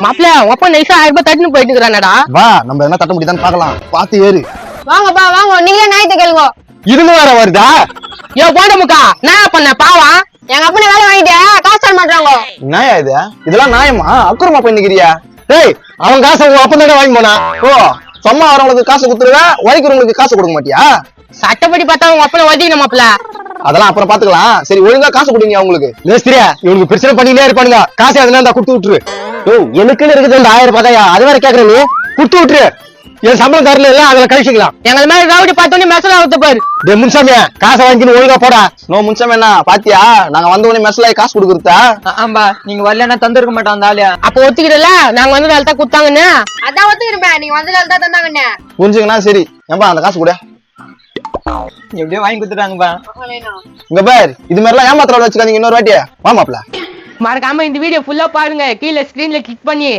மாப்பிள்ள ஒப்ப நைஸா 1000 ரூபாய் தட்டுன்னு போயிட்டு இருக்கிறானடா. வா நம்ம என்ன தட்ட முடியுதான்னு பாக்கலாம். பாத்து ஏறு. வாங்கப்பா வாங்க, நீங்களே நாயத்தை கேளுங்க. இதுன்னு வேற வருதா? ஏ போட முக்கா நான் பண்ண பாவா எங்க அப்பனை வேலை வாங்கிட்டு காசு தர மாட்டாங்க. நாயா இது? இதெல்லாம் நியாயமா? அக்குறமா பண்ணிக்கிறியா? டேய், அவன் காசை உன் அப்பன் வாங்கி போனா. ஓ, சும்மா வரவங்களுக்கு காசு கொடுத்துருவேன், உழைக்கிறவங்களுக்கு காசு கொடுக்க மாட்டியா? சட்டப்படி பார்த்தா உங்க அப்பனை ஒதிக்கணும் மாப்பிள்ள. அதெல்லாம் அப்புறம் பாத்துக்கலாம். சரி, ஒழுங்கா காசு கொடுங்க அவங்களுக்கு. மேஸ்திரியா, இவங்களுக்கு பிரச்சனை பண்ணிட்டே இருப்பானுங்க. காசு அதனால தான் கொடுத்து விட்டுரு. ஓ, எனக்குன்னு இருக்குது அந்த 1000 ரூபாயா? அது வேற கேக்குற நீ? கொடுத்து விட்டுரு. என் சம்பளம் தரல இல்ல, அதுல கழிச்சுக்கலாம். எங்களை மாதிரி ரவுடி பார்த்தோன்னே மெசேஜ் ஆகுது பாரு. டேய் முன்சாமியா, காசை வாங்கின்னு ஒழுங்கா போடா. நோ முன்சாமி, என்ன பாத்தியா? நாங்க வந்த உடனே மெசேஜ் ஆகி காசு கொடுக்குறதா? ஆம்பா, நீங்க வரலன்னா தந்திருக்க மாட்டோம் அந்த ஆளு. அப்ப ஒத்துக்கிடல நாங்க வந்து வேலை தான் கொடுத்தாங்கன்னு. அதான் ஒத்துக்கிறேன், நீங்க வந்ததால தான் தந்தாங்கண்ணே. புரிஞ்சுக்கண்ணா. சரி, ஏன்பா அந்த காசு கூட எப்படியோ வாங்கி கொடுத்துட்டாங்கப்பா. இங்க பார், இது மாதிரி எல்லாம் ஏமாத்திர வச்சுக்காதீங்க இன்னொரு வாட்டியா. வாமாப்ல மறக்காம இந்த வீடியோ ஃபுல்லா பாருங்க, கீழே ஸ்கிரீன்ல கிளிக் பண்ணி